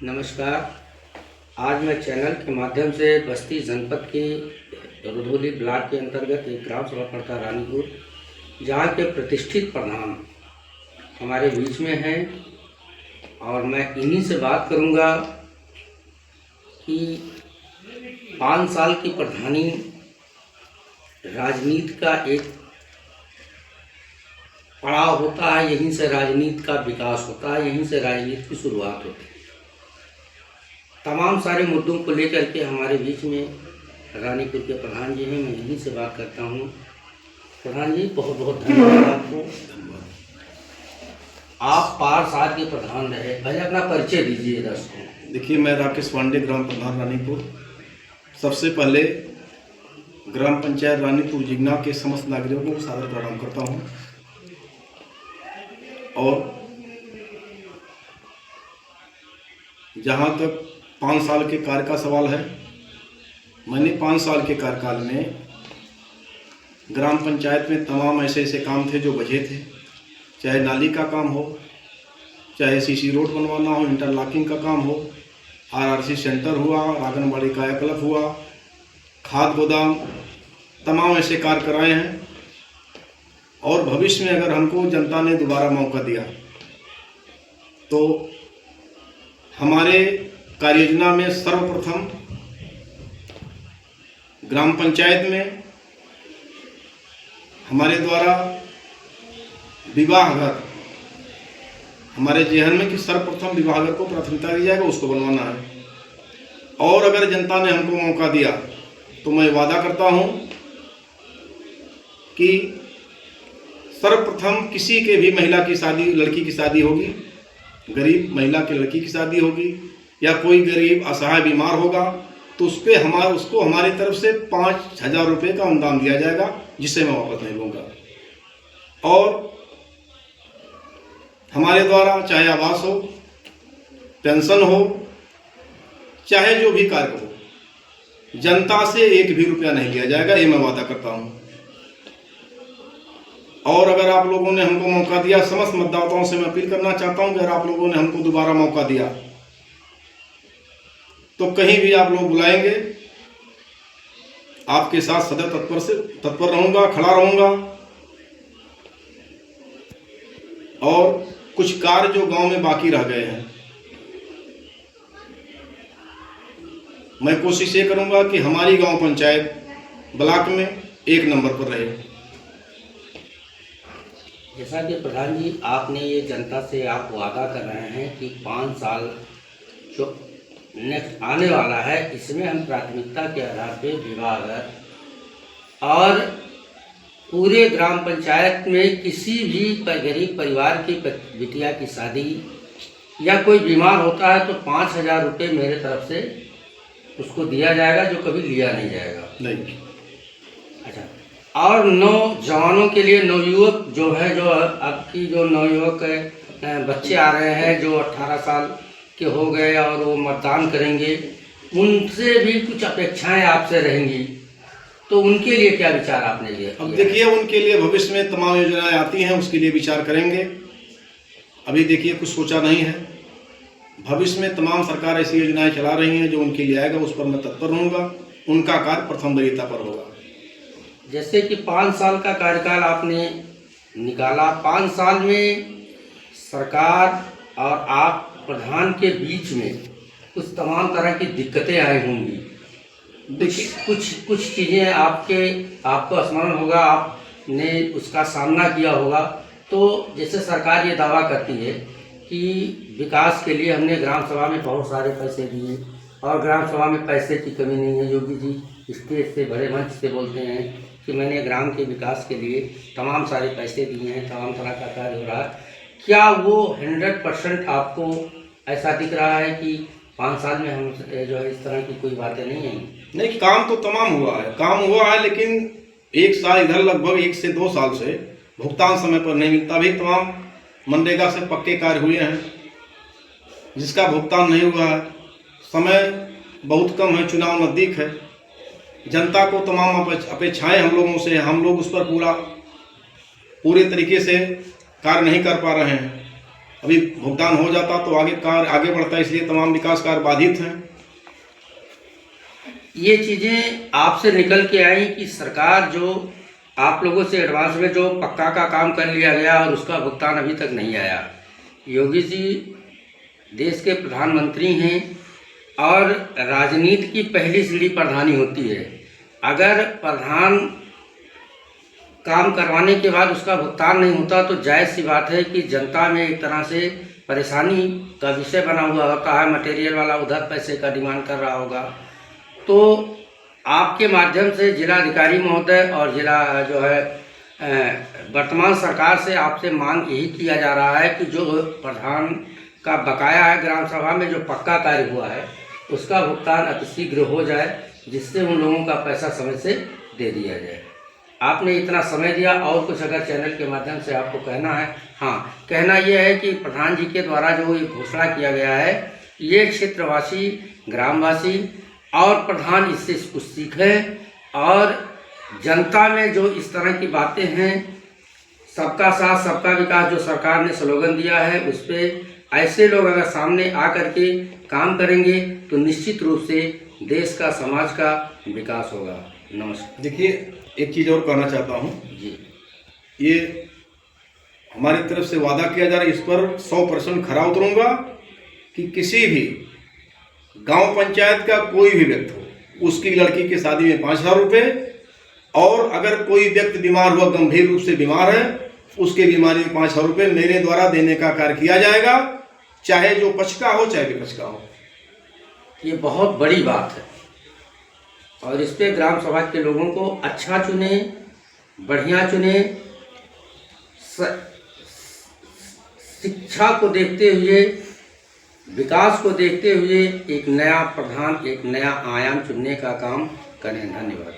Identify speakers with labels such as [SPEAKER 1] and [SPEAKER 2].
[SPEAKER 1] नमस्कार। आज मैं चैनल के माध्यम से बस्ती जनपद के रुधौली ब्लॉक के अंतर्गत एक ग्राम सभा पड़ता रानीपुर, जहाँ के प्रतिष्ठित प्रधान हमारे बीच में हैं और मैं इन्हीं से बात करूँगा कि 5 साल की प्रधानी राजनीति का एक पड़ाव होता है। यहीं से राजनीति का विकास होता है, यहीं से राजनीति की शुरुआत होती है। तमाम सारे मुद्दों को लेकर के हमारे बीच में रानीपुर के प्रधान जी हैं। मैं यहीं से बात करता हूँ। प्रधान जी, बहुत बहुत धन्यवाद आपको। आप 5 साल के प्रधान रहे, पहले अपना परिचय दीजिए दर्शकों।
[SPEAKER 2] देखिए, मैं राकेश पांडे, ग्राम प्रधान रानीपुर। सबसे पहले ग्राम पंचायत रानीपुर जिगना के समस्त नागरिकों को सादर प्रणाम करता हूँ। और जहाँ तक 5 साल के कार्य का सवाल है, मैंने 5 साल के कार्यकाल में ग्राम पंचायत में तमाम ऐसे ऐसे काम थे जो बचे थे। चाहे नाली का काम हो, चाहे सीसी रोड बनवाना हो, इंटरलॉकिंग का काम हो, आरआरसी सेंटर हुआ, आंगनबाड़ी कायाकल्प हुआ, खाद गोदाम, तमाम ऐसे कार्य कराए हैं। और भविष्य में अगर हमको जनता ने दोबारा मौका दिया तो हमारे कार्ययोजना में सर्वप्रथम ग्राम पंचायत में हमारे द्वारा विवाह घर, हमारे जेहन में कि सर्वप्रथम विवाह घर को प्राथमिकता दी जाएगा, उसको बनवाना है। और अगर जनता ने हमको मौका दिया तो मैं वादा करता हूं कि सर्वप्रथम किसी के भी महिला की शादी, लड़की की शादी होगी, गरीब महिला की लड़की की शादी होगी, या कोई गरीब असहाय बीमार होगा, तो उसको हमारी तरफ से 5,000 रुपये का अनुदान दिया जाएगा, जिसे मैं वापस नहीं लूँगा। और हमारे द्वारा चाहे आवास हो, पेंशन हो, चाहे जो भी कार्य हो, जनता से 1 भी रुपया नहीं लिया जाएगा, ये मैं वादा करता हूँ। और अगर आप लोगों ने हमको मौका दिया, समस्त मतदाताओं से मैं अपील करना चाहता हूं कि अगर आप लोगों ने हमको दोबारा मौका दिया तो कहीं भी आप लोग बुलाएंगे, आपके साथ सदैव तत्पर रहूंगा, खड़ा रहूंगा। और कुछ कार्य जो गांव में बाकी रह गए हैं, मैं कोशिश ये करूंगा कि हमारी गांव पंचायत ब्लॉक में 1 नंबर पर रहे।
[SPEAKER 1] जैसा कि प्रधान जी, आपने ये जनता से आप वादा कर रहे हैं कि 5 साल जो नेक्स्ट आने वाला है, इसमें हम प्राथमिकता के आधार पे विवाह घर और पूरे ग्राम पंचायत में किसी भी गरीब परिवार की बिटिया की शादी या कोई बीमार होता है तो 5,000 रुपये मेरे तरफ से उसको दिया जाएगा, जो कभी लिया नहीं जाएगा।
[SPEAKER 2] नहीं।
[SPEAKER 1] अच्छा, और नौजवानों के लिए, नवयुवक जो है, जो आपकी जो नवयुवक बच्चे आ रहे हैं जो 18 साल के हो गए और वो मतदान करेंगे, उनसे भी कुछ अपेक्षाएं आपसे रहेंगी, तो उनके लिए क्या विचार आपने लिए?
[SPEAKER 2] अब देखिए, उनके लिए भविष्य में तमाम योजनाएं आती हैं, उसके लिए विचार करेंगे। अभी देखिए, कुछ सोचा नहीं है। भविष्य में तमाम सरकार ऐसी योजनाएं चला रही हैं, जो उनके लिए आएगा उस पर मैं तत्पर रहूँगा। उनका कार्य प्रथम वरीयता पर होगा।
[SPEAKER 1] जैसे कि 5 साल का कार्यकाल आपने निकाला, 5 साल में सरकार और आप प्रधान के बीच में कुछ तमाम तरह की दिक्कतें आई होंगी। देखिए, कुछ चीज़ें आपको स्मरण होगा, आपने उसका सामना किया होगा। तो जैसे सरकार ये दावा करती है कि विकास के लिए हमने ग्राम सभा में बहुत सारे पैसे दिए और ग्राम सभा में पैसे की कमी नहीं है। योगी जी स्टेज से, बड़े मंच से बोलते हैं कि मैंने ग्राम के विकास के लिए तमाम सारे पैसे दिए हैं, तमाम तरह का कार्य हो रहा है। क्या वो 100% आपको ऐसा दिख रहा है कि 5 साल में हम जो है इस तरह की कोई बातें नहीं हैं?
[SPEAKER 2] नहीं, काम तो तमाम काम हुआ है, लेकिन 1 साल इधर, लगभग 1 से 2 साल से भुगतान समय पर नहीं मिलता। भी तमाम मनरेगा से पक्के कार्य हुए हैं जिसका भुगतान नहीं हुआ है। समय बहुत कम है, चुनाव नज़दीक है, जनता को तमाम अपेक्षाएं हम लोगों से, हम लोग उस पर पूरे तरीके से कार्य नहीं कर पा रहे हैं। अभी भुगतान हो जाता तो आगे कार्य आगे बढ़ता, इसलिए तमाम विकास कार्य बाधित हैं।
[SPEAKER 1] ये चीज़ें आपसे निकल के आई कि सरकार जो आप लोगों से एडवांस में जो पक्का का काम कर लिया गया और उसका भुगतान अभी तक नहीं आया। योगी जी देश के प्रधानमंत्री हैं और राजनीति की पहली सीढ़ी प्रधानी होती है। अगर प्रधान काम करवाने के बाद उसका भुगतान नहीं होता तो जायज़ सी बात है कि जनता में एक तरह से परेशानी का विषय बना हुआ होता है। मटेरियल वाला उधर पैसे का डिमांड कर रहा होगा। तो आपके माध्यम से जिलाधिकारी महोदय और जिला जो है वर्तमान सरकार से आपसे मांग यही किया जा रहा है कि जो प्रधान का बकाया है ग्राम सभा में जो पक्का कार्य हुआ है उसका भुगतान अतिशीघ्र हो जाए, जिससे उन लोगों का पैसा समय से दे दिया जाए। आपने इतना समय दिया, और कुछ अगर चैनल के माध्यम से आपको कहना है? हाँ, कहना यह है कि प्रधान जी के द्वारा जो ये घोषणा किया गया है, ये क्षेत्रवासी, ग्रामवासी और प्रधान इससे कुछ सीखें और जनता में जो इस तरह की बातें हैं, सबका साथ सबका विकास जो सरकार ने स्लोगन दिया है, उस पर ऐसे लोग अगर सामने आकर के काम करेंगे तो निश्चित रूप से देश का, समाज का विकास होगा। नमस्कार।
[SPEAKER 2] देखिए, एक चीज़ और कहना चाहता हूँ
[SPEAKER 1] जी,
[SPEAKER 2] ये हमारी तरफ से वादा किया जा रहा है, इस पर 100% खरा उतरूंगा कि किसी भी गांव पंचायत का कोई भी व्यक्ति हो, उसकी लड़की की शादी में 5,000 रुपये, और अगर कोई व्यक्ति बीमार हुआ, गंभीर रूप से बीमार है, उसके बीमारी में 5,000 रुपये मेरे द्वारा देने का कार्य किया जाएगा, चाहे जो पक्ष का हो चाहे विपक्ष का हो।
[SPEAKER 1] ये बहुत बड़ी बात है और इस पे ग्राम सभा के लोगों को अच्छा चुने, बढ़िया चुने, शिक्षा को देखते हुए, विकास को देखते हुए एक नया प्रधान, एक नया आयाम चुनने का काम करें। धन्यवाद।